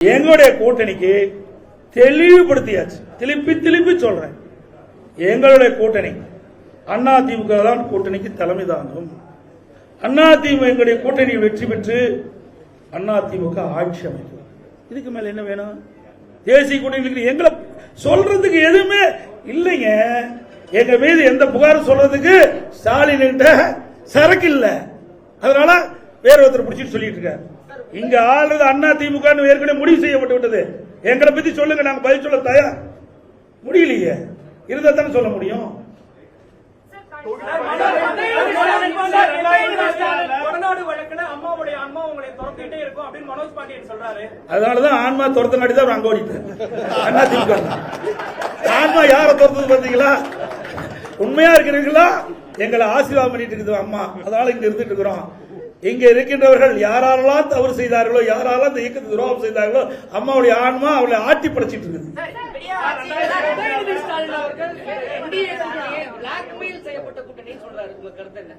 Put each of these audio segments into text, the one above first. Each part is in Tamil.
எங்களுடைய கூட்டணிக்கு தெளிவுபடுத்தியாச்சு. திருப்பி சொல்றேன், எங்களுடைய கூட்டணி அதிமுக தான் கூட்டணிக்கு தலைமை தாங்கும். அதிமுக எங்களுடைய கூட்டணி வெற்றி பெற்று அதிமுக ஆட்சி அமைக்கும். இதுக்கு மேல என்ன வேணும்? தேசிய கூட்டணிக்கு எங்களை சொல்றதுக்கு எதுவுமே இல்லைங்க. எங்க மீது எந்த புகாரும் சொல்றதுக்கு ஸ்டாலின் கிட்ட சரக்கு இல்ல. அதனால வேற ஒருத்தர் பிடிச்சிட்டு சொல்லிட்டு இருக்காரு. இங்க ஆளுது அதிமுக ஏற்கனவே முடிவு செய்யப்பட்டு விட்டது. எங்களை பத்தி சொல்லுங்க, நாங்க பதில் சொல்ல தயார். முடியலையே, இருந்தா தானே சொல்ல முடியும். அதனாலதான் ஆன்மா துரத்தினாடி தான் அங்க ஓடிட்டார். அதிமுக ஆன்மா யார துரத்தது பாத்தீங்களா? உண்மையா இருக்கிறீங்களா? எங்களை ஆசீர்வாதம் பண்ணிட்டு இருக்குது அம்மா. அதனால இங்க இருந்துட்டு இருக்கிறோம். இங்க இருக்கின்றவர்கள் யாரெல்லாம் தவறு செய்தார்களோ, யாரெல்லாம் இந்த இயக்கத்துக்கு துரோகம் செய்தார்களோ, அம்மாவுடைய ஆன்மா அவளை ஆட்டி படைச்சிட்டு இருக்குது.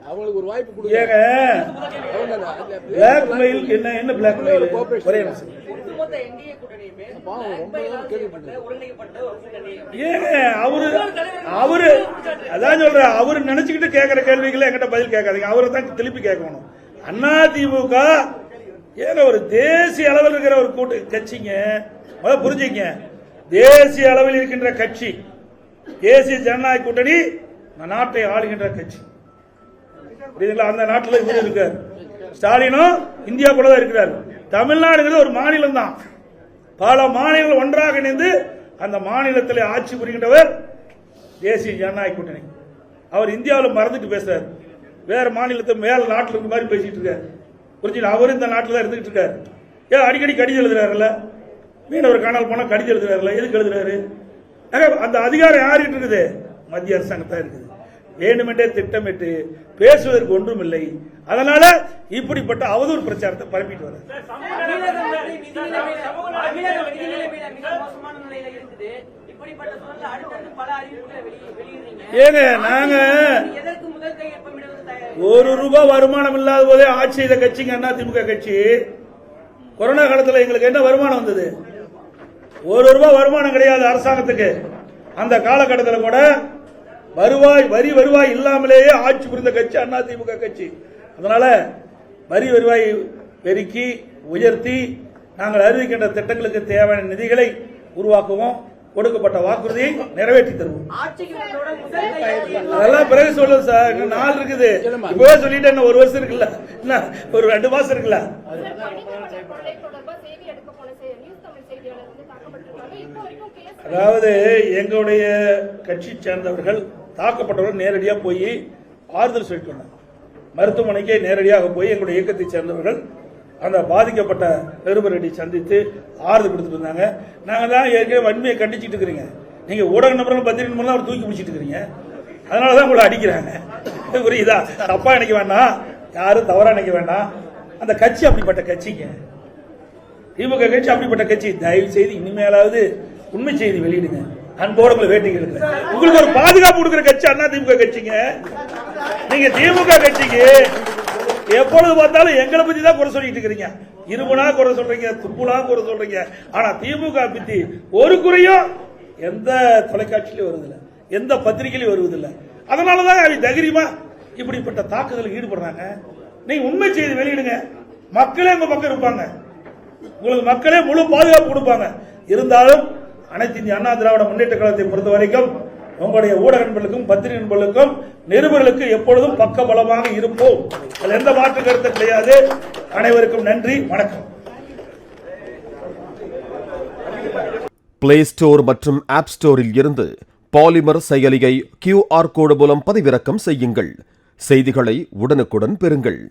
அவங்களுக்கு ஒரு வாய்ப்பு கொடுங்க. பிளாக்மெயில் என்ன பிளாக்மெயில்? ஒரே அவரு அதான் சொல்ற, அவரு நினைச்சுக்கிட்டு கேட்கிற கேள்விகளை என்கிட்ட பதில் கேட்காதீங்க. அவரை தான் திருப்பி கேட்கணும். அதிமுக ஏங்க ஒரு தேசிய அளவில் இருக்கிற ஒரு கூட்டு கட்சிங்க. புரிஞ்சுங்க, தேசிய அளவில் இருக்கின்ற கட்சி தேசிய ஜனநாயக கூட்டணி நாட்டை ஆளுகின்ற கட்சி. அந்த நாட்டில் இவர் இருக்கார். ஸ்டாலினும் இந்தியாவுக்குள்ள தான் இருக்கிறார். தமிழ்நாடுங்கிறது ஒரு மாநிலம் தான். பல மாநிலங்கள் ஒன்றாக இணைந்து அந்த மாநிலத்தில் ஆட்சி புரிகின்றவர் தேசிய ஜனநாயக கூட்டணி. அவர் இந்தியாவில் மறந்துட்டு பேசுறாரு. வேற மாநிலத்தை மேல நாட்டில் இருக்க மாதிரி பேசிட்டு இருக்காரு. புரிஞ்சு, அவர் இந்த நாட்டில் தான் இருந்துகிட்டு இருக்காரு. ஏன் அடிக்கடி கடிதம் எழுதுறாருல்ல? மீனவர் காணால் போனா கடிதம் எழுதுறாருல்ல? எதுக்கு எழுதுறாரு? அந்த அதிகாரம் யாருக்கிட்ட இருக்குது? மத்திய அரசாங்கத்தான் இருக்குது. வேண்டுமென்றே திட்டமிட்டு பேசுவதற்கு ஒன்றும் இல்லை. அதனால இப்படிப்பட்ட அவதூறு பிரச்சாரத்தை பரப்பிட்டு வர ஏங்க, நாங்க ₹1 வருமானம் இல்லாத போதே ஆட்சி செய்த கட்சிங்க அதிமுக கட்சி. கொரோனா காலத்தில் எங்களுக்கு என்ன வருமானம் வந்தது? ₹1 வருமானம் கிடையாது அரசாங்கத்துக்கு. அந்த காலகட்டத்தில் கூட வருவாய் இல்லாமலேயே ஆட்சி புரிந்த கட்சி அதிமுக கட்சி. அதனால வருவாய் பெருக்கி உயர்த்தி நாங்கள் அறிவிக்கின்ற திட்டங்களுக்கு தேவையான நிதிகளை உருவாக்குவோம். கொடுக்கப்பட்ட வாக்குறுதியை நிறைவேற்றி தருவோம். அதெல்லாம் பிறகு சொல்லுங்க சார். இன்னும் நாள் இருக்குது. இப்பவே சொல்லிட்டு என்ன 1 வருஷம் இருக்குல்ல, என்ன ஒரு 2 மாசம் இருக்குல்ல. அதாவது எங்களுடைய கட்சி சேர்ந்தவர்கள் தாக்கப்பட்டவர்கள் நேரடியாக போய் ஆறுதல் சொல்லிட்டு வந்தாங்க. மருத்துவமனைக்கு நேரடியாக போய் எங்களுடைய இயக்கத்தை சேர்ந்தவர்கள் அந்த பாதிக்கப்பட்ட நிருபர்களை சந்தித்து ஆறுதல் கொடுத்துட்டு இருந்தாங்க. நாங்க தான் ஏற்கனவே வன்மையை கண்டிச்சுட்டு இருக்கிறீங்க. நீங்க ஊடக நபர்கள் பத்திரிகை மூலம் அவர் தூக்கி பிடிச்சிட்டு இருக்கிறீங்க. அதனாலதான் உங்களை அடிக்கிறாங்க. புரியுதா? தப்பா நினைக்க வேண்டாம், யாரும் தவறா நினைக்க வேண்டாம். அந்த கட்சி அப்படிப்பட்ட கட்சிங்க. திமுக கட்சி அப்படிப்பட்ட கட்சி. தயவு செய்து இனிமேலாவது உண்மை செய்தி வெளியிடுங்க. அன்போடு உங்களை வேட்டி கேட்கிறேன். உங்களுக்கு ஒரு பாதுகாப்பு கொடுக்கிற கட்சி அதிமுக கட்சிங்க. நீங்க திமுக கட்சிக்கு எப்பொழுது பார்த்தாலும் எங்களை பத்தி தான் குறை சொல்லிட்டு இருக்கிறீங்க. இருமுனா குறை சொல்றீங்க, துப்புனா குறை சொல்றீங்க. ஆனா திமுக பத்தி ஒரு குறையும் எந்த தொலைக்காட்சியிலும் வருவதில்லை, எந்த பத்திரிகையிலும் வருவதில்லை. அதனாலதான் அவங்க தைரியமா இப்படிப்பட்ட தாக்குதலில் ஈடுபடுறாங்க. நீங்க உண்மை செய்தி வெளியிடுங்க. மக்களே உங்க பக்கம் இருப்பாங்க. உங்களுக்கு மக்களே முழு பாதுகாப்பு கொடுப்பாங்க. இருந்தாலும் அனைத்து இந்திய அண்ணா திராவிட முன்னேற்ற கழகத்தை பொறுத்த வரைக்கும் உங்களுடைய ஊடக நண்பர்களுக்கும் பத்திரிகை நண்பர்களுக்கும் நிருபர்களுக்கு எப்பொழுதும் பக்க பலமாக இருப்போம். அதில் எந்த மாற்று கருத்து கிடையாது. அனைவருக்கும் நன்றி, வணக்கம். பிளே ஸ்டோர் மற்றும் ஆப் ஸ்டோரில் இருந்து பாலிமர் செயலியை QR கோடு மூலம் பதிவிறக்கம் செய்யுங்கள். செய்திகளை உடனுக்குடன் பெறுங்கள்.